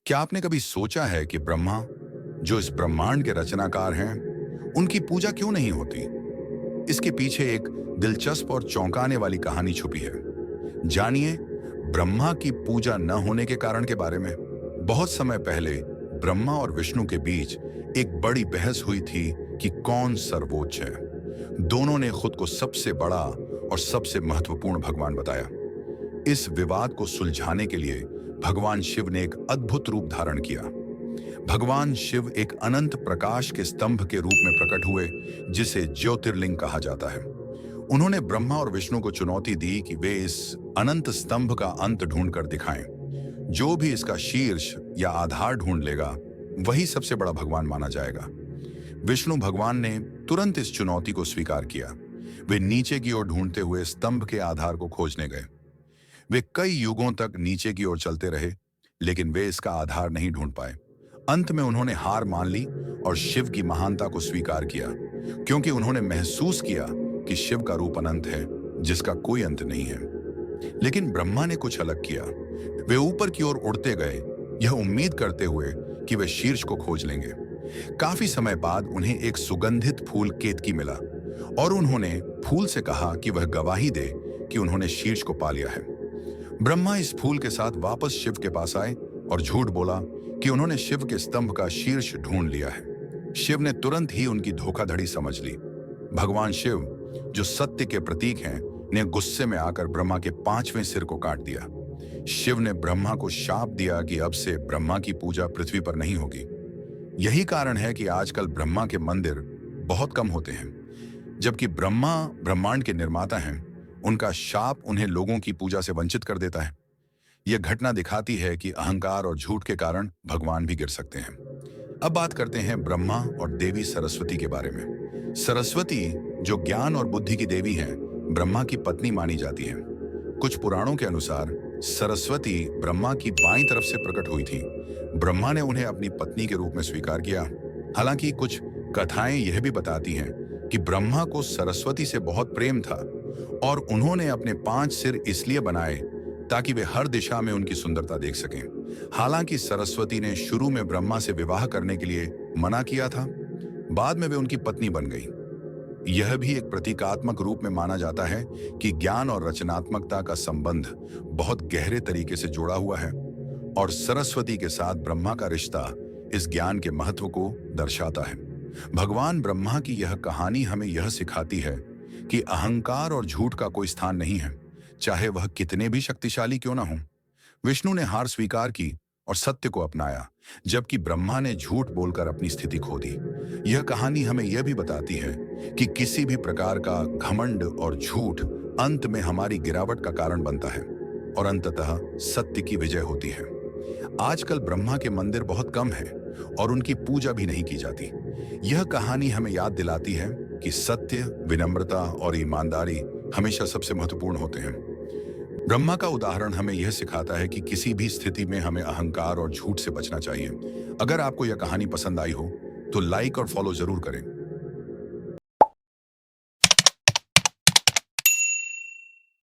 क्या आपने कभी सोचा है कि ब्रह्मा, जो इस ब्रह्मांड के रचनाकार हैं, उनकी पूजा क्यों नहीं होती? इसके पीछे एक दिलचस्प और चौंकाने वाली कहानी छुपी है। जानिए ब्रह्मा की पूजा न होने के कारण के बारे में। बहुत समय पहले ब्रह्मा और विष्णु के बीच एक बड़ी बहस हुई थी कि कौन सर्वोच्च है। दोनों ने खुद को सबसे बड़ा और सबसे महत्वपूर्ण भगवान बताया। इस विवाद को सुलझाने के लिए भगवान शिव ने एक अद्भुत रूप धारण किया। भगवान शिव एक अनंत प्रकाश के स्तंभ के रूप में प्रकट हुए, जिसे ज्योतिर्लिंग कहा जाता है। उन्होंने ब्रह्मा और विष्णु को चुनौती दी कि वे इस अनंत स्तंभ का अंत ढूंढकर दिखाएं। जो भी इसका शीर्ष या आधार ढूंढ लेगा, वही सबसे बड़ा भगवान माना जाएगा। विष्णु भगवान ने तुरंत इस चुनौती को स्वीकार किया। वे नीचे की ओर ढूंढते हुए स्तंभ के आधार को खोजने गए। वे कई युगों तक नीचे की ओर चलते रहे, लेकिन वे इसका आधार नहीं ढूंढ पाए। अंत में उन्होंने हार मान ली और शिव की महानता को स्वीकार किया, क्योंकि उन्होंने महसूस किया कि शिव का रूप अनंत है, जिसका कोई अंत नहीं है। लेकिन ब्रह्मा ने कुछ अलग किया। वे ऊपर की ओर उड़ते गए, यह उम्मीद करते हुए कि वे शीर्ष को खोज लेंगे। काफी समय बाद उन्हें एक सुगंधित फूल केतकी मिला और उन्होंने फूल से कहा कि वह गवाही दे कि उन्होंने शीर्ष को पा लिया है। ब्रह्मा इस फूल के साथ वापस शिव के पास आए और झूठ बोला कि उन्होंने शिव के स्तंभ का शीर्ष ढूंढ लिया है। शिव ने तुरंत ही उनकी धोखाधड़ी समझ ली। भगवान शिव, जो सत्य के प्रतीक हैं, ने गुस्से में आकर ब्रह्मा के 5वें सिर को काट दिया। शिव ने ब्रह्मा को शाप दिया कि अब से ब्रह्मा की पूजा पृथ्वी पर नहीं होगी। यही कारण है कि आजकल ब्रह्मा के मंदिर बहुत कम होते हैं। जबकि ब्रह्मा ब्रह्मांड के निर्माता हैं, उनका शाप उन्हें लोगों की पूजा से वंचित कर देता है। यह घटना दिखाती है कि अहंकार और झूठ के कारण भगवान भी गिर सकते हैं। अब बात करते हैं ब्रह्मा और देवी सरस्वती के बारे में। सरस्वती, जो ज्ञान और बुद्धि की देवी हैं, ब्रह्मा की पत्नी मानी जाती है। कुछ पुराणों के अनुसार सरस्वती ब्रह्मा की बाईं तरफ से प्रकट हुई थी। ब्रह्मा ने उन्हें अपनी पत्नी के रूप में स्वीकार किया। हालांकि कुछ कथाएं यह भी बताती हैं कि ब्रह्मा को सरस्वती से बहुत प्रेम था और उन्होंने अपने 5 सिर इसलिए बनाए ताकि वे हर दिशा में उनकी सुंदरता देख सकें। हालांकि सरस्वती ने शुरू में ब्रह्मा से विवाह करने के लिए मना किया था, बाद में वे उनकी पत्नी बन गई। यह भी एक प्रतीकात्मक रूप में माना जाता है कि ज्ञान और रचनात्मकता का संबंध बहुत गहरे तरीके से जुड़ा हुआ है और सरस्वती के साथ ब्रह्मा का रिश्ता इस ज्ञान के महत्व को दर्शाता है। भगवान ब्रह्मा की यह कहानी हमें यह सिखाती है कि अहंकार और झूठ का कोई स्थान नहीं है, चाहे वह कितने भी शक्तिशाली क्यों ना हो। विष्णु ने हार स्वीकार की और सत्य को अपनाया, जबकि ब्रह्मा ने झूठ बोलकर अपनी स्थिति खो दी। यह कहानी हमें यह भी बताती है कि किसी भी प्रकार का घमंड और झूठ अंत में हमारी गिरावट का कारण बनता है और अंततः सत्य की विजय होती है। आजकल ब्रह्मा के मंदिर बहुत कम हैं और उनकी पूजा भी नहीं की जाती। यह कहानी हमें याद दिलाती है कि सत्य, विनम्रता और ईमानदारी हमेशा सबसे महत्वपूर्ण होते हैं। ब्रह्मा का उदाहरण हमें यह सिखाता है कि किसी भी स्थिति में हमें अहंकार और झूठ से बचना चाहिए। अगर आपको यह कहानी पसंद आई हो तो लाइक और फॉलो जरूर करें।